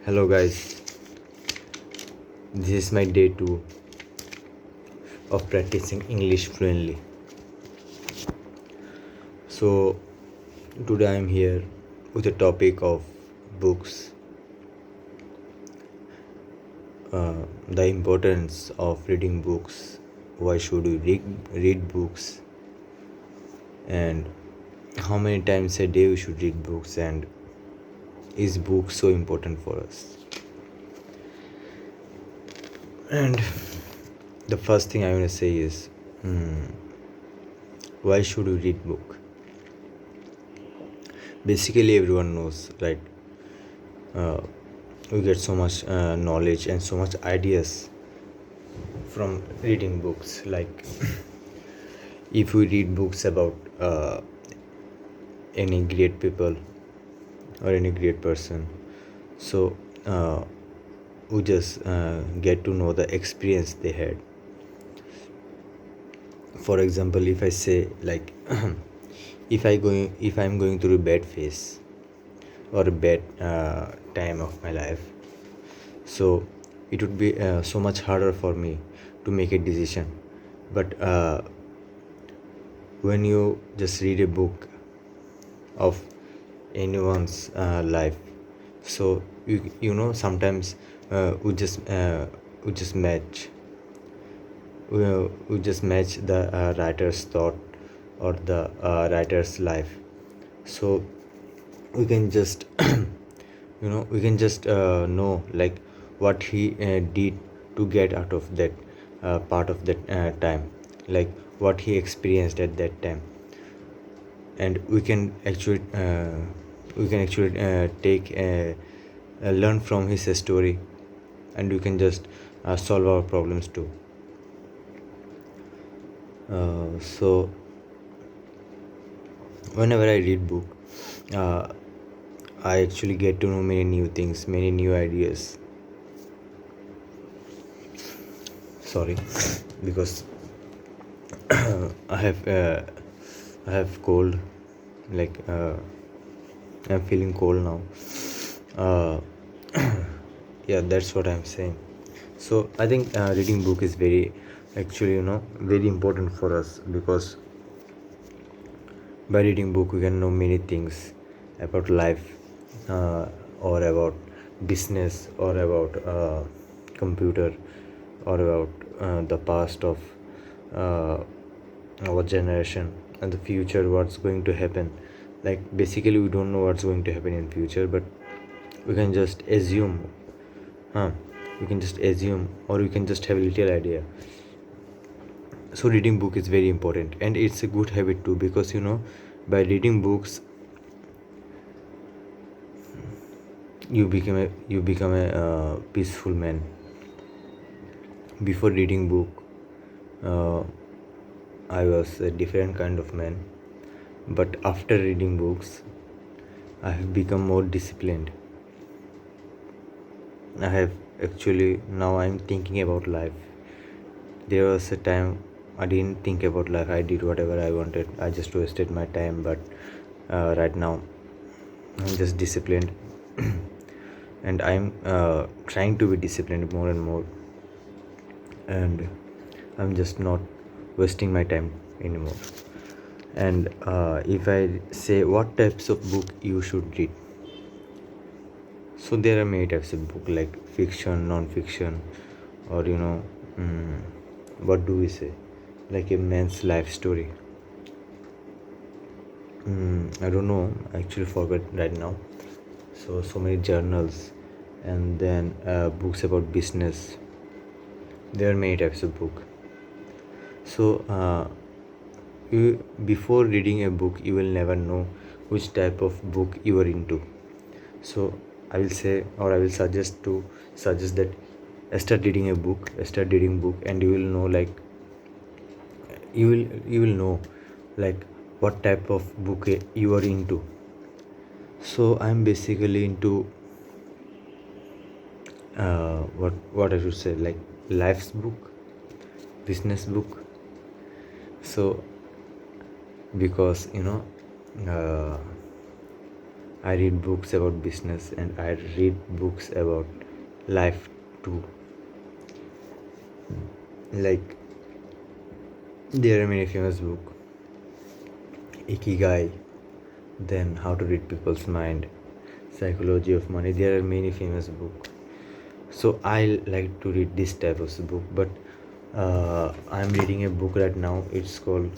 Hello, guys. This is my day 2 of practicing English fluently. So, today I am here with the topic of books, the importance of reading books, why should we read books, and how many times a day we should read books, and is books so important for us? And the first thing I want to say is, why should we read book? Basically, everyone knows, right? We get so much knowledge and so much ideas from reading books. Like, if we read books about any great people or any great person, so we just get to know the experience they had. For example, if I say, like, if I'm going through a bad phase or a bad time of my life, so it would be so much harder for me to make a decision. But when you just read a book of anyone's life, so you know, sometimes we just match we just match the writer's thought or the writer's life. So we can just we can just know, like, what he did to get out of that part of that time, like what he experienced at that time. And we can actually take learn from his story, and we can just solve our problems too. So whenever I read book, uh, I actually get to know many new things, many new ideas. Sorry, because I have cold. Like, I'm feeling cold now. Uh, yeah, that's what I'm saying. So I think reading book is very important for us, because by reading book we can know many things about life, or about business, or about computer, or about the past of uh, our generation, and the future, what's going to happen. Like, basically we don't know what's going to happen in future, but we can just assume, huh we can just assume, or we can just have a little idea. So reading book is very important, and it's a good habit too, because by reading books you become a peaceful man. Before reading book, uh, I was a different kind of man, but after reading books I have become more disciplined. I have actually, now I'm thinking about life. There was a time I didn't think about life. I did whatever I wanted. I just wasted my time. But right now I'm just disciplined, and I'm trying to be disciplined more and more, and I'm just not wasting my time anymore. And if I say what types of book you should read, so there are many types of book, like fiction, non-fiction, or what do we say, like a man's life story. I don't know, I actually forgot right now. So many journals, and then books about business. There are many types of book. So before reading a book, you will never know which type of book you are into. So I will say, or I will suggest that start reading book, and you will know, like, you will know, like, what type of book you are into. So I'm basically into what I should say, like life's book, business book. So because uh, I read books about business and I read books about life too. Like there are many famous books, Ikigai, then How to Read People's Mind, Psychology of Money. There are many famous books. So I like to read this type of book, but I'm reading a book right now. It's called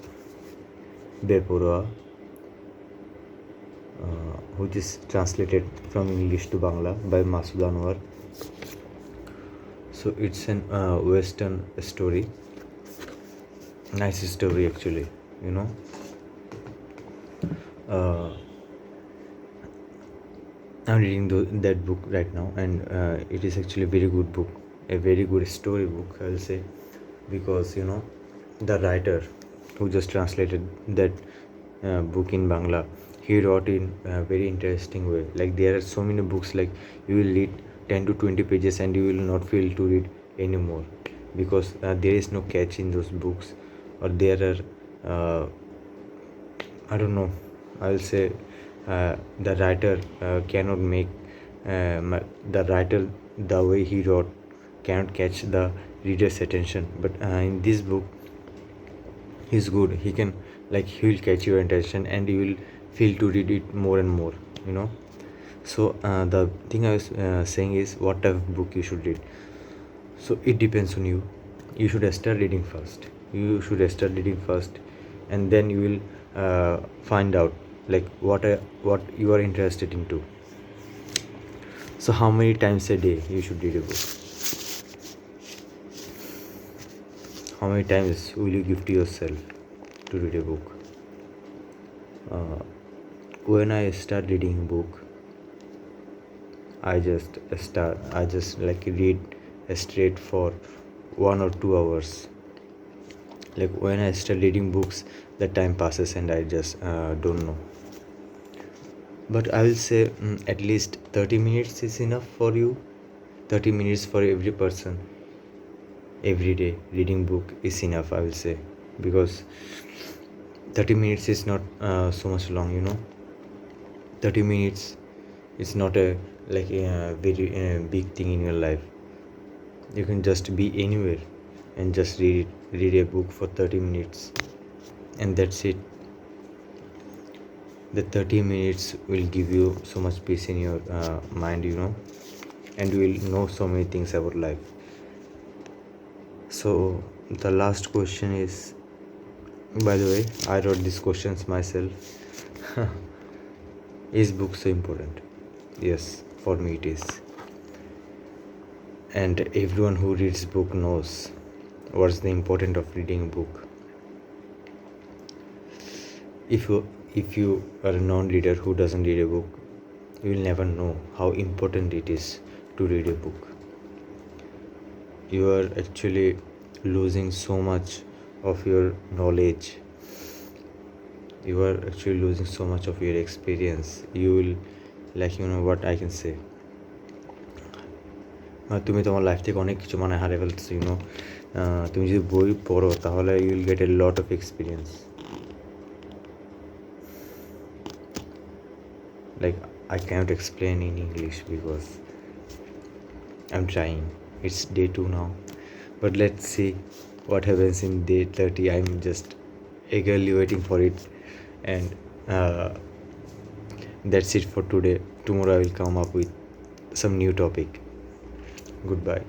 Bepura, which is translated from English to Bangla by Masood Anwar. So it's an Western story, nice story actually. Uh, I'm reading that book right now, and it is actually a very good book, a very good story book, I'll say, because the writer who just translated that book in Bangla, he wrote in a very interesting way. Like there are so many books, like you will read 10 to 20 pages and you will not feel to read anymore, because there is no catch in those books, or there are I don't know, I'll say the writer cannot make the writer, the way he wrote, cannot catch the reader's attention. But in this book, he's good. He can, like, he will catch your attention and you will feel to read it more and more. So the thing I was saying is what type of book you should read. So it depends on you. You should start reading first. And then you will find out like what you are interested into. So how many times a day you should read a book? How many times will you give to yourself to read a book? When I start reading a book, I just like read straight for 1 or 2 hours. Like when I start reading books, the time passes and I just don't know. But I will say at least 30 minutes is enough for you. 30 minutes for every person every day reading book is enough, I will say, because 30 minutes is not so much long. 30 minutes is not a very big thing in your life. You can just be anywhere and just read a book for 30 minutes, and that's it. The 30 minutes will give you so much peace in your mind, and you will know so many things about life. So the last question is, by the way, I wrote these questions myself. Is book so important? Yes, for me it is. And everyone who reads book knows what's the importance of reading a book. If you are a non-reader who doesn't read a book, you will never know how important it is to read a book. You are actually losing so much of your knowledge. You are actually losing so much of your experience. You will, what I can say, তুমি তোমার life থেকে অনেক কিছু হারিয়ে ফেলতেছো। তুমি যদি বই পড়ো তাহলে you will get a lot of experience. Like I cannot explain in English because I'm trying. It's day 2 now, but let's see what happens in day 30. I'm just eagerly waiting for it, and that's it for today. Tomorrow I will come up with some new topic. Goodbye.